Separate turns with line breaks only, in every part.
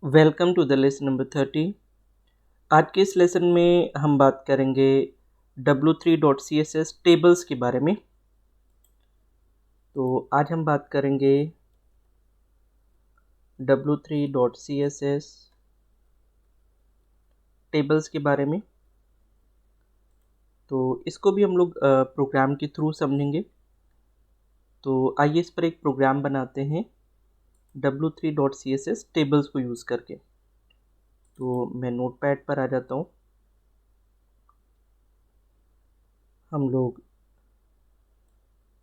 Welcome to the lesson number 30। आज के इस लेसन में हम बात करेंगे w3.css टेबल्स के बारे में। तो आज हम बात करेंगे w3.css टेबल्स के बारे में। तो इसको भी हम लोग प्रोग्राम के थ्रू समझेंगे। तो आइए इस पर एक प्रोग्राम बनाते हैं w3.css टेबल्स को यूज़ करके। तो मैं नोटपैड पर आ जाता हूँ। हम लोग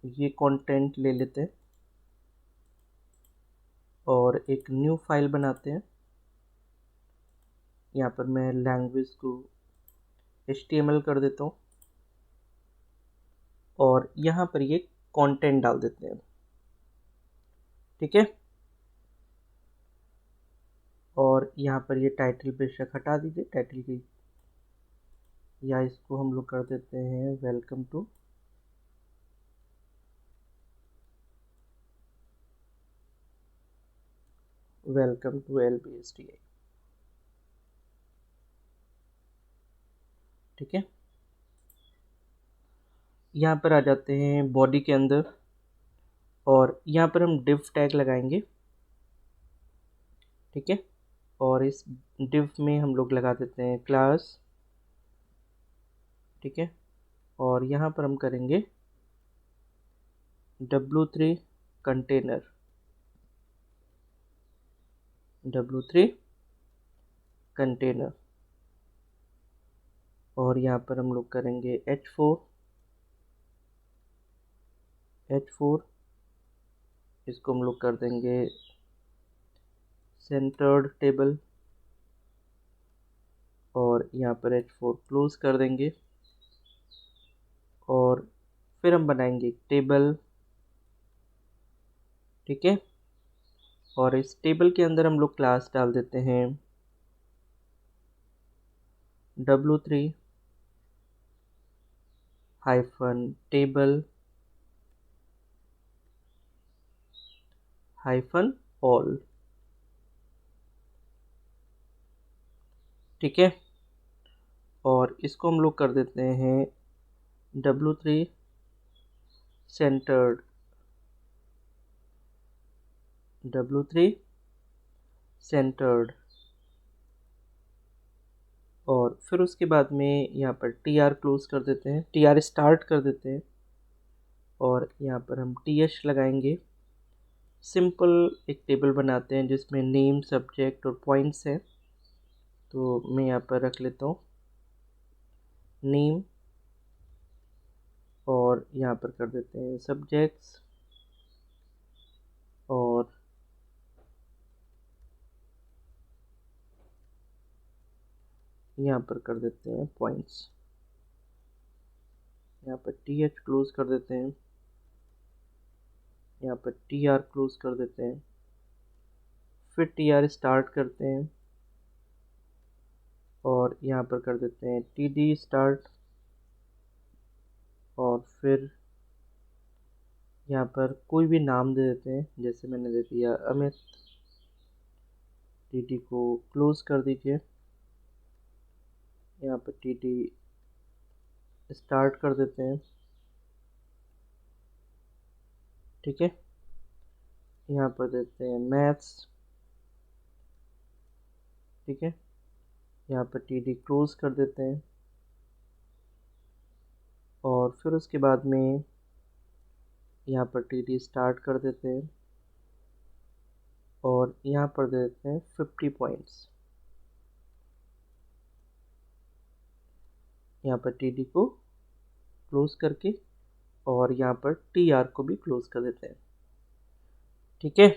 ये कंटेंट ले लेते हैं और एक न्यू फाइल बनाते हैं। यहाँ पर मैं लैंग्वेज को HTML कर देता हूँ और यहाँ पर ये कंटेंट डाल देते हैं। ठीक है, और यहाँ पर ये टाइटल बेशक हटा दीजिए, टाइटल की, या इसको हम लोग कर देते हैं वेलकम टू LBSTI। ठीक है, यहाँ पर आ जाते हैं बॉडी के अंदर और यहाँ पर हम div टैग लगाएंगे। ठीक है, और इस div में हम लोग लगा देते हैं क्लास। ठीक है, और यहाँ पर हम करेंगे w3 कंटेनर, w3 कंटेनर, और यहाँ पर हम लोग करेंगे h4, इसको हम लोग कर देंगे सेंटर्ड टेबल, और यहाँ पर h4 क्लोज कर देंगे। और फिर हम बनाएंगे एक टेबल। ठीक है, और इस टेबल के अंदर हम लोग क्लास डाल देते हैं w3 -table -all। ठीक है, और इसको हम लोग कर देते हैं w3 सेंटर्ड, w3 सेंटर्ड, और फिर उसके बाद में यहाँ पर tr क्लोज कर देते हैं, tr स्टार्ट कर देते हैं, और यहाँ पर हम th लगाएंगे। सिंपल एक टेबल बनाते हैं जिसमें नेम, सब्जेक्ट और पॉइंट्स हैं। तो मैं यहाँ पर रख लेता हूँ नेम, और यहाँ पर कर देते हैं सब्जेक्ट्स, और यहाँ पर कर देते हैं पॉइंट्स। यहाँ पर th क्लोज कर देते हैं, यहाँ पर tr क्लोज कर देते हैं, फिर tr स्टार्ट करते हैं, और यहाँ पर कर देते हैं td स्टार्ट, और फिर यहाँ पर कोई भी नाम दे देते हैं, जैसे मैंने दे दिया अमित। td को क्लोज कर दीजिए, यहाँ पर td स्टार्ट कर देते हैं। ठीक है, यहाँ पर देते हैं मैथ्स। ठीक है, यहाँ पर td क्लोज कर देते हैं, और फिर उसके बाद में यहाँ पर td स्टार्ट कर देते हैं, और यहाँ पर दे देते हैं 50 पॉइंट्स। यहाँ पर td को क्लोज करके, और यहाँ पर tr को भी क्लोज कर देते हैं। ठीक है,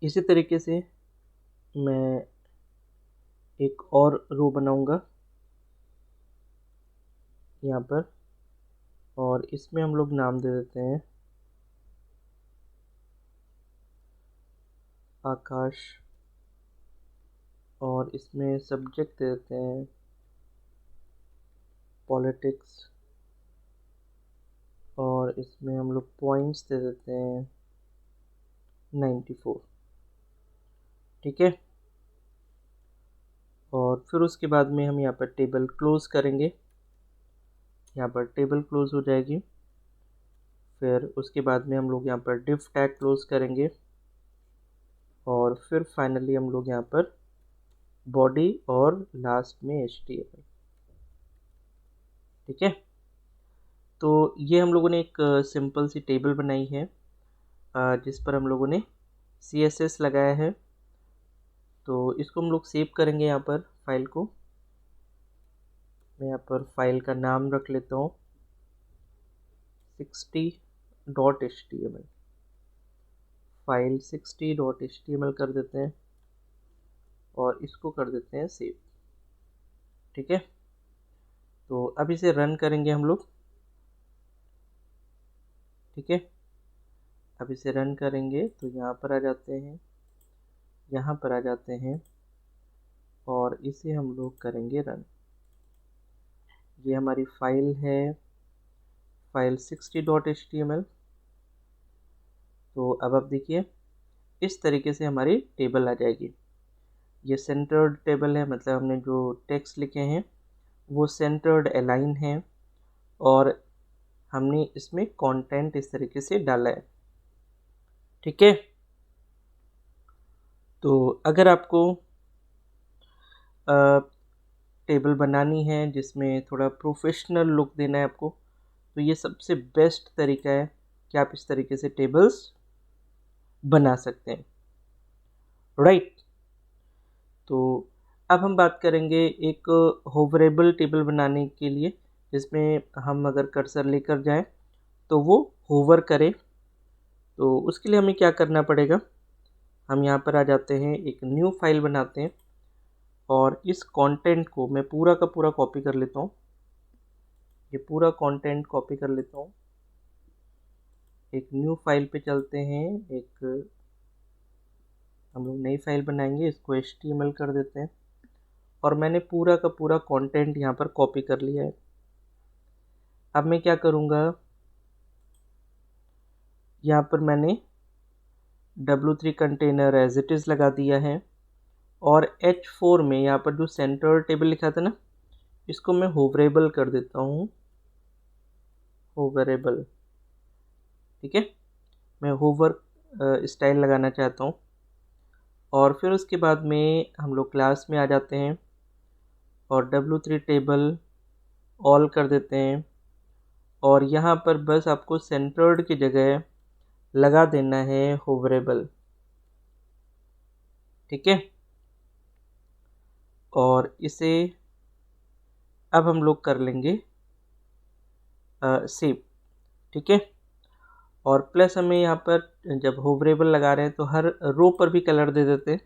इसी तरीके से मैं एक और रो बनाऊंगा यहाँ पर, और इसमें हम लोग नाम दे देते हैं आकाश, और इसमें सब्जेक्ट दे देते हैं पॉलिटिक्स, और इसमें हम लोग पॉइंट्स दे देते हैं 94। ठीक है, और फिर उसके बाद में हम यहाँ पर टेबल क्लोज करेंगे, यहाँ पर टेबल क्लोज हो जाएगी। फिर उसके बाद में हम लोग यहाँ पर डिफ टैग क्लोज करेंगे, और फिर फाइनली हम लोग यहाँ पर बॉडी और लास्ट में HTML। ठीक है, तो ये हम लोगों ने एक सिंपल सी टेबल बनाई है जिस पर हम लोगों ने CSS लगाया है। तो इसको हम लोग सेव करेंगे यहाँ पर फाइल को। मैं यहाँ पर फाइल का नाम रख लेता हूँ 60.html, फाइल 60.html कर देते हैं और इसको कर देते हैं सेव। ठीक है, तो अब इसे रन करेंगे हम लोग। ठीक है, अब इसे रन करेंगे तो यहाँ पर आ जाते हैं, यहाँ पर आ जाते हैं और इसे हम लोग करेंगे रन। ये हमारी फाइल है, फाइल 60.html। तो अब आप देखिए इस तरीके से हमारी टेबल आ जाएगी। ये सेंटर्ड टेबल है, मतलब हमने जो टेक्स्ट लिखे हैं वो सेंटर्ड अलाइन है और हमने इसमें कंटेंट इस तरीके से डाला है। ठीक है, तो अगर आपको टेबल बनानी है जिसमें थोड़ा प्रोफेशनल लुक देना है आपको, तो ये सबसे बेस्ट तरीका है कि आप इस तरीके से टेबल्स बना सकते हैं। राइट, तो अब हम बात करेंगे एक होवरेबल टेबल बनाने के लिए, जिसमें हम अगर कर्सर लेकर जाएं तो वो होवर करे। तो उसके लिए हमें क्या करना पड़ेगा, हम यहाँ पर आ जाते हैं, एक न्यू फाइल बनाते हैं और इस कंटेंट को मैं पूरा का पूरा कॉपी कर लेता हूँ। ये पूरा कंटेंट कॉपी कर लेता हूँ। एक न्यू फाइल पे चलते हैं, एक हम लोग नई फाइल बनाएंगे, इसको HTML कर देते हैं और मैंने पूरा का पूरा कंटेंट यहाँ पर कॉपी कर लिया है। अब मैं क्या करूँगा, यहाँ पर मैंने W3 container as it is लगा दिया है और H4 में यहाँ पर जो सेंटर टेबल लिखा था ना, इसको मैं होवरेबल कर देता हूँ, होवरेबल। ठीक है, मैं होवर स्टाइल लगाना चाहता हूँ। और फिर उसके बाद में हम लोग क्लास में आ जाते हैं और W3 टेबल ऑल कर देते हैं और यहाँ पर बस आपको सेंटर्ड की जगह लगा देना है होवरेबल। ठीक है, और इसे अब हम लोग कर लेंगे सेव। ठीक है, और प्लस हमें यहाँ पर जब होवरेबल लगा रहे हैं तो हर रो पर भी कलर दे देते हैं।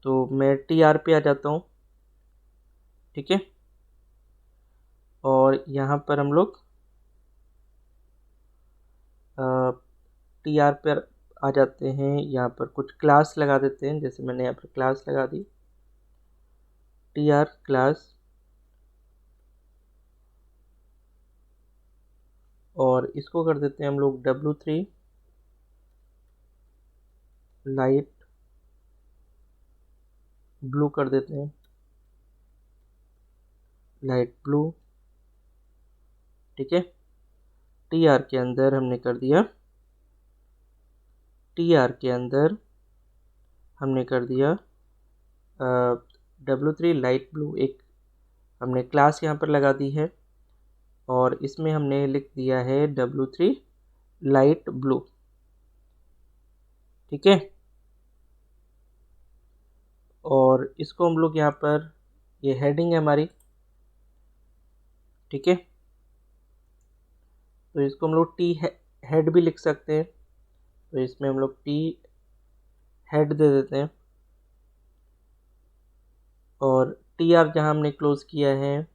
तो मैं TR पे आ जाता हूँ। ठीक है, और यहाँ पर हम लोग TR पर आ जाते हैं, यहाँ पर कुछ क्लास लगा देते हैं, जैसे मैंने यहाँ पर क्लास लगा दी TR क्लास, और इसको कर देते हैं हम लोग W3 लाइट ब्लू कर देते हैं, लाइट ब्लू। ठीक है, TR के अंदर हमने कर दिया, TR के अंदर हमने कर दिया W3 लाइट ब्लू, एक हमने क्लास यहाँ पर लगा दी है और इसमें हमने लिख दिया है W3 लाइट ब्लू। ठीक है, और इसको हम लोग यहाँ पर, ये हेडिंग है हमारी। ठीक है, तो इसको हम लोग T हेड भी लिख सकते हैं, तो इसमें हम लोग T हेड दे देते हैं और TR जहाँ हमने क्लोज किया है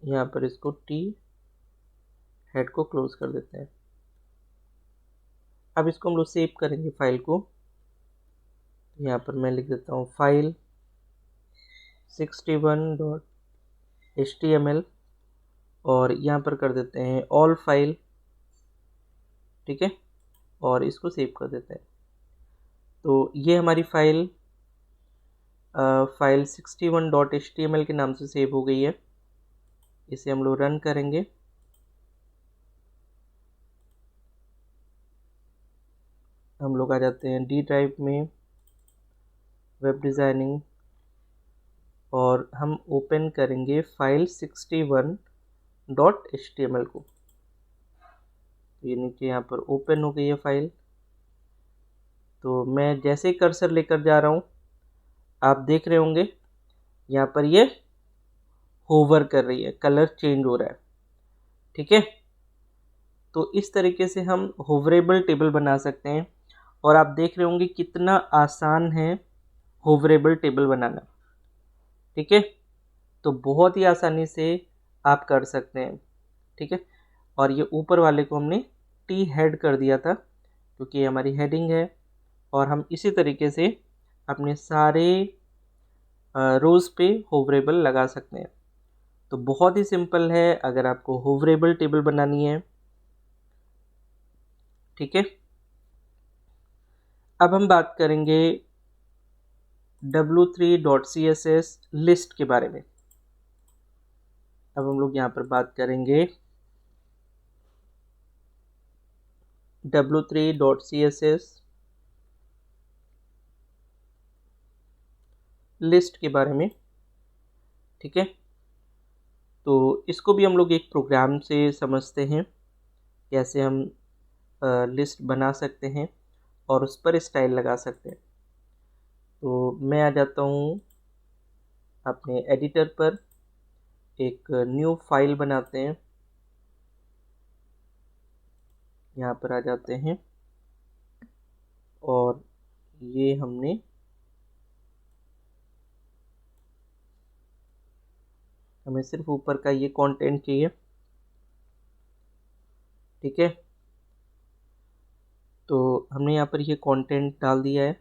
यहाँ पर इसको T हेड को क्लोज कर देते हैं। अब इसको हम लोग सेव करेंगे फाइल को। यहाँ पर मैं लिख देता हूँ फाइल 61.html और यहाँ पर कर देते हैं ऑल फाइल। ठीक है, और इसको सेव कर देते हैं। तो ये हमारी फाइल 61.html के नाम से सेव हो गई है। इसे हम लोग रन करेंगे। हम लोग आ जाते हैं डी ड्राइव में, वेब डिज़ाइनिंग, और हम ओपन करेंगे फाइल 61.html को। ये नीचे यहाँ पर ओपन हो गई है फाइल। तो मैं जैसे कर्सर लेकर जा रहा हूँ, आप देख रहे होंगे यहाँ पर ये होवर कर रही है, कलर चेंज हो रहा है। ठीक है, तो इस तरीके से हम होवरेबल टेबल बना सकते हैं। और आप देख रहे होंगे कितना आसान है होवरेबल टेबल बनाना। ठीक है, तो बहुत ही आसानी से आप कर सकते हैं। ठीक है, और ये ऊपर वाले को हमने टी हेड कर दिया था क्योंकि ये हमारी हेडिंग है। और हम इसी तरीके से अपने सारे रोज़ पे होवरेबल लगा सकते हैं। तो बहुत ही सिंपल है अगर आपको होवरेबल टेबल बनानी है। ठीक है, अब हम बात करेंगे w3.css लिस्ट के बारे में। अब हम लोग यहाँ पर बात करेंगे w3.css लिस्ट के बारे में। ठीक है, तो इसको भी हम लोग एक प्रोग्राम से समझते हैं, कैसे हम लिस्ट बना सकते हैं और उस पर स्टाइल लगा सकते हैं। तो मैं आ जाता हूँ अपने एडिटर पर, एक न्यू फाइल बनाते हैं। यहाँ पर आ जाते हैं और ये हमें सिर्फ ऊपर का ये कंटेंट चाहिए। ठीक है, तो हमने यहाँ पर ये कंटेंट डाल दिया है।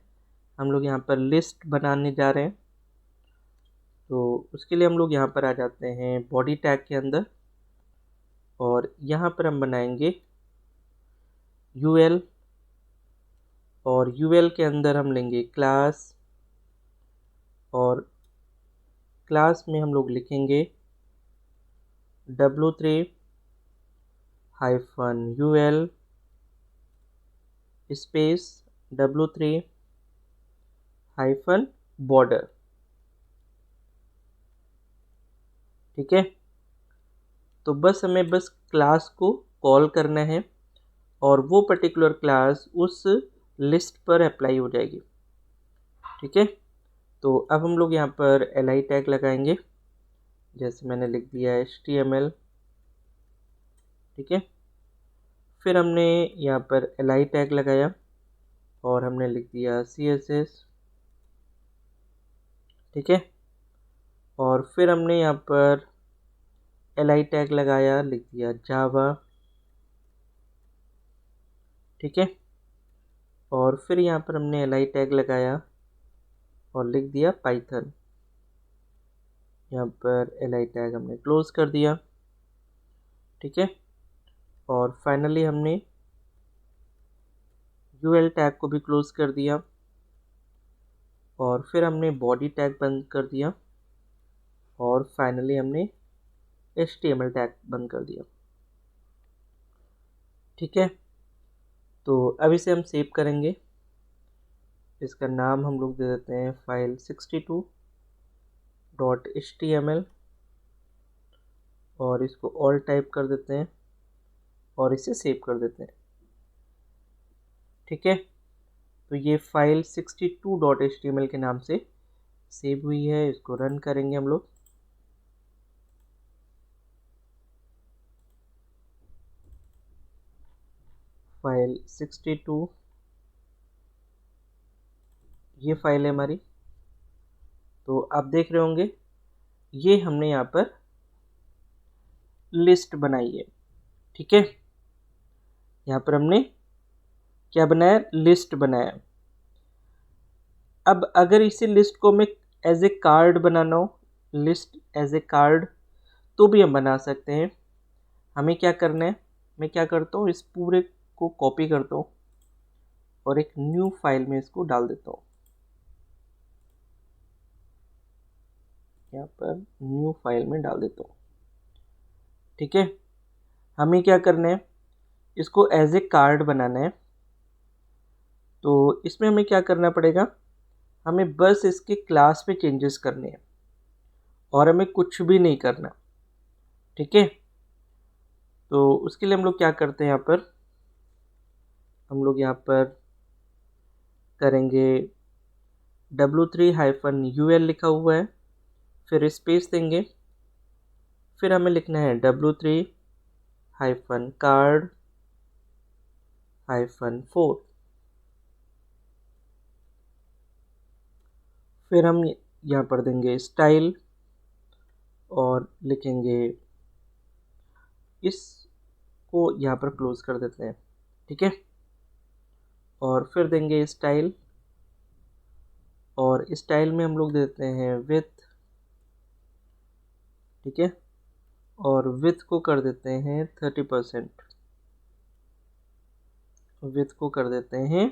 हम लोग यहाँ पर लिस्ट बनाने जा रहे हैं। तो उसके लिए हम लोग यहाँ पर आ जाते हैं बॉडी टैग के अंदर, और यहाँ पर हम बनाएंगे यूएल, और यूएल के अंदर हम लेंगे क्लास, और क्लास में हम लोग लिखेंगे w3-ul स्पेस w3-border। ठीक है, तो बस हमें क्लास को कॉल करना है और वो पर्टिकुलर क्लास उस लिस्ट पर अप्लाई हो जाएगी। ठीक है, तो अब हम लोग यहाँ पर li टैग लगाएंगे, जैसे मैंने लिख दिया है html। ठीक है, फिर हमने यहाँ पर li टैग लगाया और हमने लिख दिया css। ठीक है, और फिर हमने यहाँ पर li टैग लगाया, लिख दिया जावा। ठीक है, और फिर यहाँ पर हमने li टैग लगाया और लिख दिया पाइथन। यहाँ पर li टैग हमने क्लोज कर दिया। ठीक है, और फाइनली हमने ul टैग को भी क्लोज कर दिया, और फिर हमने बॉडी टैग बंद कर दिया, और फाइनली हमने html टैग बंद कर दिया। ठीक है, तो अब इसे हम सेव करेंगे। इसका नाम हम लोग दे देते हैं फाइल 62.html, और इसको ऑल टाइप कर देते हैं और इसे सेव कर देते हैं। ठीक है, तो ये फाइल 62.html के नाम से सेव हुई है। इसको रन करेंगे हम लोग। फाइल 62, ये फाइल है हमारी। तो आप देख रहे होंगे ये हमने यहाँ पर लिस्ट बनाई है। ठीक है, यहाँ पर हमने क्या बनाया, लिस्ट बनाया। अब अगर इसी लिस्ट को हमें एज ए कार्ड बनाना हो, लिस्ट एज ए कार्ड, तो भी हम बना सकते हैं। हमें क्या करना है, मैं क्या करता हूँ, इस पूरे को कॉपी करता हूँ और एक न्यू फाइल में इसको डाल देता हूँ। यहाँ पर न्यू फाइल में डाल देता हूँ। ठीक है, हमें क्या करना है, इसको एज ए कार्ड बनाना है। तो इसमें हमें क्या करना पड़ेगा, हमें बस इसके क्लास में चेंजेस करने हैं और हमें कुछ भी नहीं करना। ठीक है, तो उसके लिए हम लोग क्या करते हैं, यहाँ पर हम लोग यहाँ पर करेंगे w3-ul लिखा हुआ है, फिर स्पेस देंगे, फिर हमें लिखना है w3-card-4। फिर हम यहाँ पर देंगे स्टाइल और लिखेंगे, इसको यहाँ पर क्लोज कर देते हैं। ठीक है, और फिर देंगे स्टाइल, और स्टाइल में हम लोग देते हैं विथ। ठीक है, और विथ को कर देते हैं 30%, विथ को कर देते हैं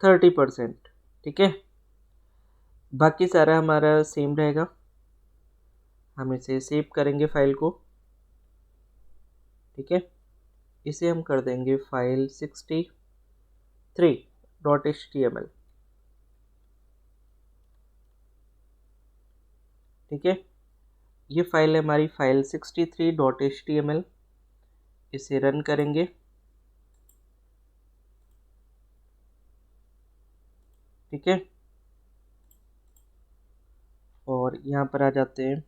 30%। ठीक है, बाकी सारा हमारा सेम रहेगा। हम इसे सेव करेंगे फाइल को। ठीक है, इसे हम कर देंगे फाइल 63.html। ठीक है, ये फाइल है हमारी फाइल 63.html। इसे रन करेंगे। ठीक है, और यहाँ पर आ जाते हैं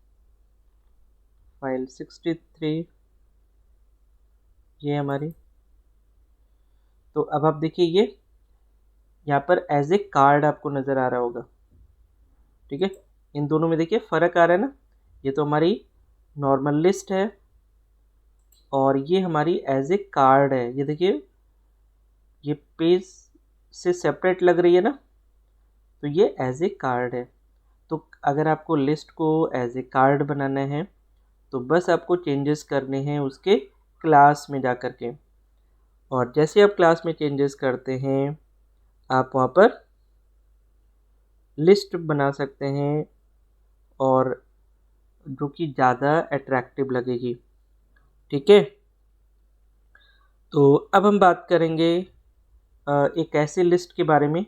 फाइल 63, ये हमारी। तो अब आप देखिए, ये यहाँ पर एज ए कार्ड आपको नज़र आ रहा होगा। ठीक है, इन दोनों में देखिए फ़र्क आ रहा है ना। ये तो हमारी नॉर्मल लिस्ट है और ये हमारी एज ए कार्ड है। ये देखिए, ये पेज से सेपरेट लग रही है ना, तो ये एज ए कार्ड है। तो अगर आपको लिस्ट को एज ए कार्ड बनाना है तो बस आपको चेंजेस करने हैं उसके क्लास में जा कर के, और जैसे आप क्लास में चेंजेस करते हैं आप वहाँ पर लिस्ट बना सकते हैं और जो कि ज़्यादा अट्रैक्टिव लगेगी। ठीक है, तो अब हम बात करेंगे एक ऐसे लिस्ट के बारे में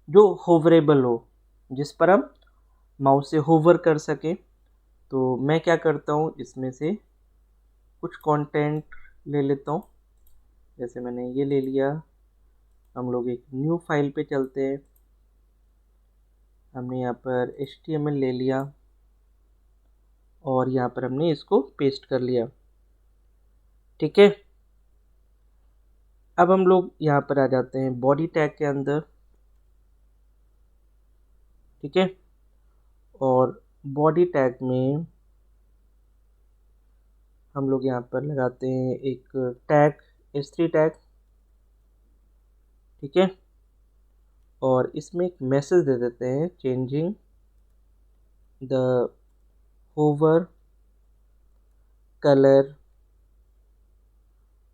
जो होवरेबल हो, जिस पर हम माउस से होवर कर सकें। तो मैं क्या करता हूँ, इसमें से कुछ कंटेंट ले लेता हूँ। जैसे मैंने ये ले लिया, हम लोग एक न्यू फाइल पे चलते हैं। हमने यहाँ पर HTML ले लिया और यहाँ पर हमने इसको पेस्ट कर लिया। ठीक है, अब हम लोग यहाँ पर आ जाते हैं बॉडी टैग के अंदर। ठीक है, और बॉडी टैग में हम लोग यहाँ पर लगाते हैं एक टैग h3 टैग। ठीक है, और इसमें एक मैसेज दे देते हैं, changing the hover colour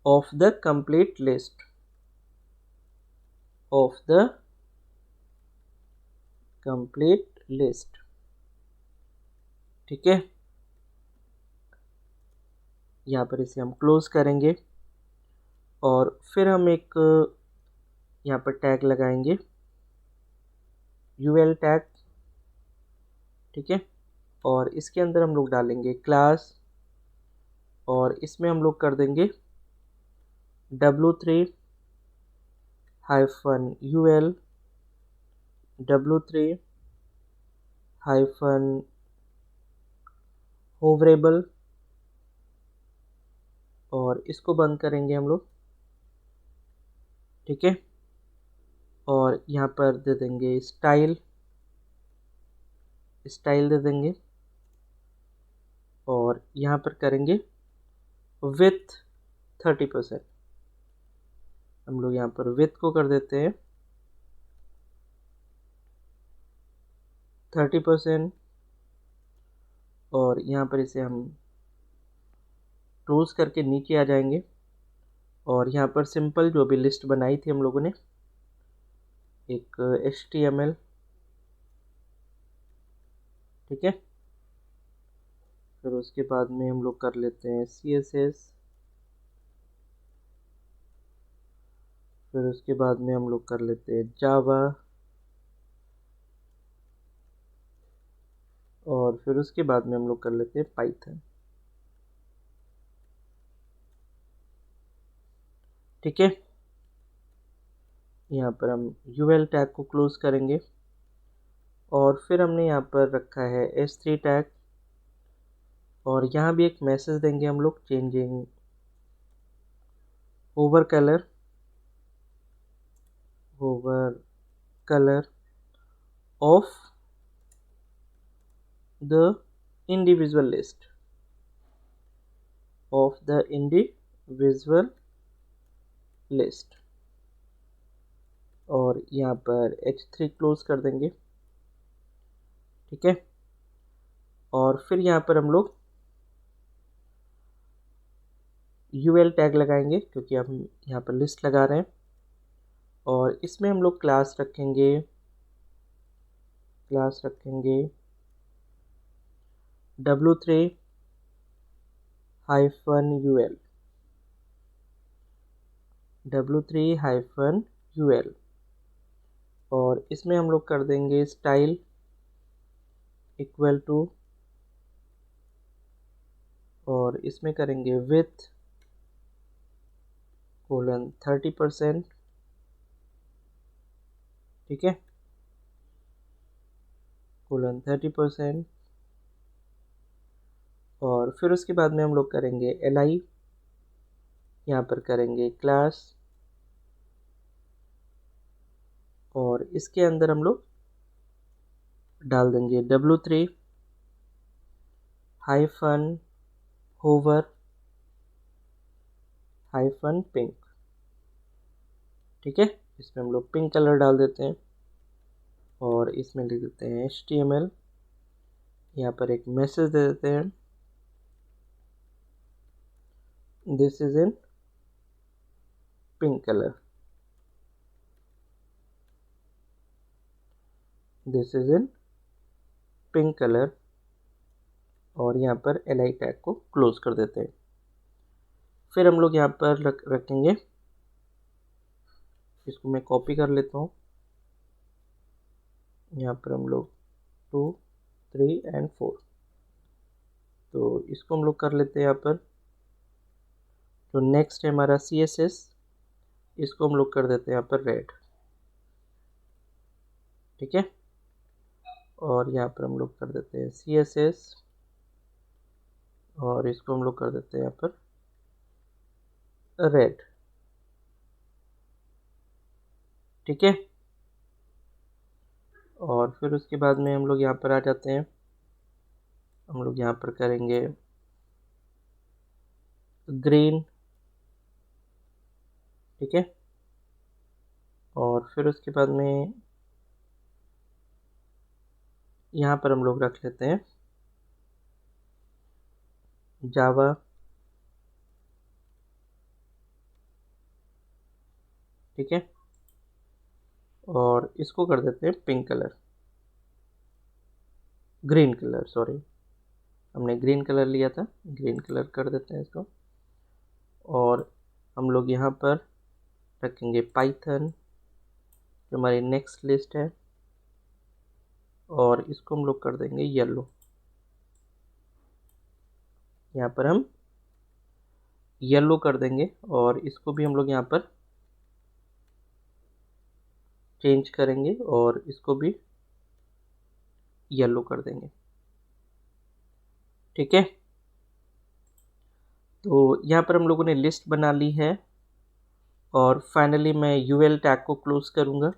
of the complete list of the complete list। ठीक है, यहाँ पर इसे हम क्लोज करेंगे और फिर हम एक यहाँ पर टैग लगाएंगे, ul टैग। ठीक है, और इसके अंदर हम लोग डालेंगे क्लास, और इसमें हम लोग कर देंगे w3-ul w3-hoverable, और इसको बंद करेंगे हम लोग। ठीक है, और यहाँ पर दे देंगे स्टाइल दे देंगे, और यहाँ पर करेंगे विथ 30%। हम लोग यहाँ पर विथ को कर देते हैं 30%, और यहाँ पर इसे हम क्लोज करके नीचे आ जाएंगे और यहाँ पर सिंपल जो भी लिस्ट बनाई थी हम लोगों ने एक HTML, ठीक है। फिर उसके बाद में हम लोग कर लेते हैं CSS, फिर उसके बाद में हम लोग कर लेते हैं जावा, और फिर उसके बाद में हम लोग कर लेते हैं पाइथन, ठीक है। यहाँ पर हम UL टैग को क्लोज करेंगे, और फिर हमने यहाँ पर रखा है S3 टैग, और यहाँ भी एक मैसेज देंगे हम लोग, changing over colour of the individual list, और यहाँ पर H3 क्लोज कर देंगे, ठीक है। और फिर यहाँ पर हम लोग UL टैग लगाएंगे, क्योंकि हम यहाँ पर लिस्ट लगा रहे हैं, और इसमें हम लोग क्लास रखेंगे w3-ul, और इसमें हम लोग कर देंगे स्टाइल इक्वल टू, और इसमें करेंगे विथ :30%, ठीक है, :30%, और फिर उसके बाद में हम लोग करेंगे li, यहाँ पर करेंगे क्लास, और इसके अंदर हम लोग डाल देंगे w3-hover-pink, ठीक है। इसमें हम लोग पिंक कलर डाल देते हैं, और इसमें लिख देते हैं HTML, यहाँ पर एक मैसेज दे देते हैं, this is in pink colour, और यहाँ पर li टैग को क्लोज कर देते हैं। फिर हम लोग यहाँ पर रखेंगे, इसको मैं कॉपी कर लेता हूँ, यहाँ पर हम लोग 2, 3 और 4, तो इसको हम लोग कर लेते हैं यहाँ पर। तो नेक्स्ट है हमारा CSS, इसको हम लोग कर देते हैं यहाँ पर रेड, ठीक है। और यहाँ पर हम लोग कर देते हैं CSS, और इसको हम लोग कर देते हैं यहाँ पर रेड, ठीक है। और फिर उसके बाद में हम लोग यहाँ पर आ जाते हैं, हम लोग यहाँ पर करेंगे ग्रीन, ठीक है। और फिर उसके बाद में यहाँ पर हम लोग रख लेते हैं जावा, ठीक है, और इसको कर देते हैं ग्रीन कलर, सॉरी, हमने ग्रीन कलर लिया था, ग्रीन कलर कर देते हैं इसको। और हम लोग यहाँ पर रखेंगे पाइथन, जो हमारी नेक्स्ट लिस्ट है, और इसको हम लोग कर देंगे येलो, यहाँ पर हम येलो कर देंगे, और इसको भी हम लोग यहाँ पर चेंज करेंगे, और इसको भी येलो कर देंगे, ठीक है। तो यहाँ पर हम लोगों ने लिस्ट बना ली है, और फाइनली मैं UL टैग को क्लोज करूँगा,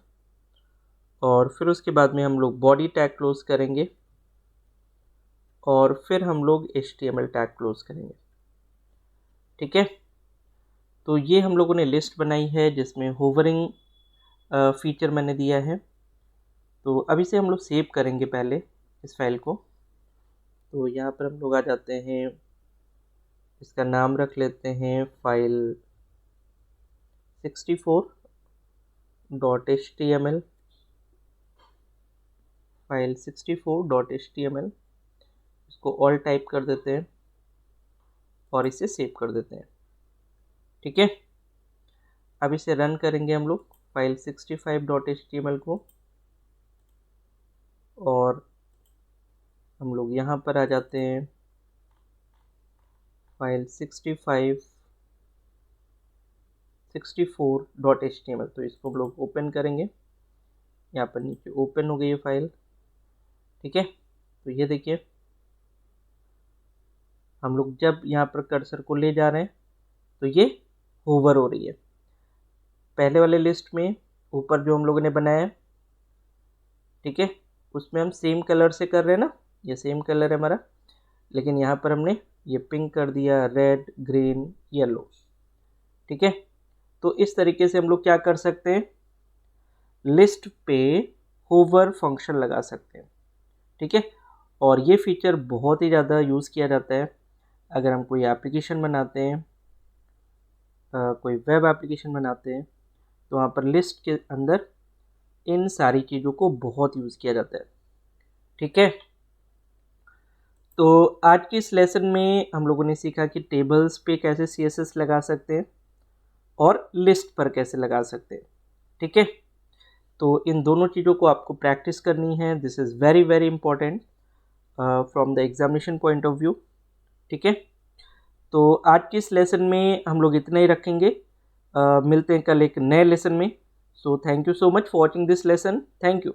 और फिर उसके बाद में हम लोग बॉडी टैग क्लोज करेंगे, और फिर हम लोग HTML टैग क्लोज करेंगे, ठीक है। तो ये हम लोगों ने लिस्ट बनाई है, जिसमें होवरिंग फीचर मैंने दिया है। तो अभी से हम लोग सेव करेंगे पहले इस फाइल को। तो यहाँ पर हम लोग आ जाते हैं, इसका नाम रख लेते हैं फाइल 64.html, फाइल 64.html, इसको ऑल टाइप कर देते हैं और इसे सेव कर देते हैं। ठीक है, अब इसे रन करेंगे हम लोग फाइल 65.html को, और हम लोग यहाँ पर आ जाते हैं फाइल 64.html, तो इसको हम लोग ओपन करेंगे। यहाँ पर नीचे ओपन हो गई है फाइल। ठीक है, तो ये देखिए हम लोग जब यहाँ पर कर्सर को ले जा रहे हैं तो ये होवर हो रही है। पहले वाले लिस्ट में ऊपर जो हम लोगों ने बनाया है, ठीक है, उसमें हम सेम कलर से कर रहे हैं ना, ये सेम कलर है हमारा, लेकिन यहाँ पर हमने ये पिंक कर दिया, रेड, ग्रीन, येलो। ठीक है, तो इस तरीके से हम लोग क्या कर सकते हैं, लिस्ट पे होवर फंक्शन लगा सकते हैं। ठीक है, और ये फीचर बहुत ही ज़्यादा यूज़ किया जाता है अगर हम कोई एप्लीकेशन बनाते हैं, कोई वेब एप्लीकेशन बनाते हैं, तो वहाँ पर लिस्ट के अंदर इन सारी चीज़ों को बहुत यूज़ किया जाता है। ठीक है, तो आज की इस लेसन में हम लोगों ने सीखा कि टेबल्स पे कैसे CSS लगा सकते हैं और लिस्ट पर कैसे लगा सकते हैं। ठीक है, तो इन दोनों चीज़ों को आपको प्रैक्टिस करनी है। This is very very important from the examination point of view. ठीक है, तो आज की इस लेसन में हम लोग इतना ही रखेंगे। मिलते हैं कल एक नए लेसन में। So thank you so much for watching this lesson. Thank you.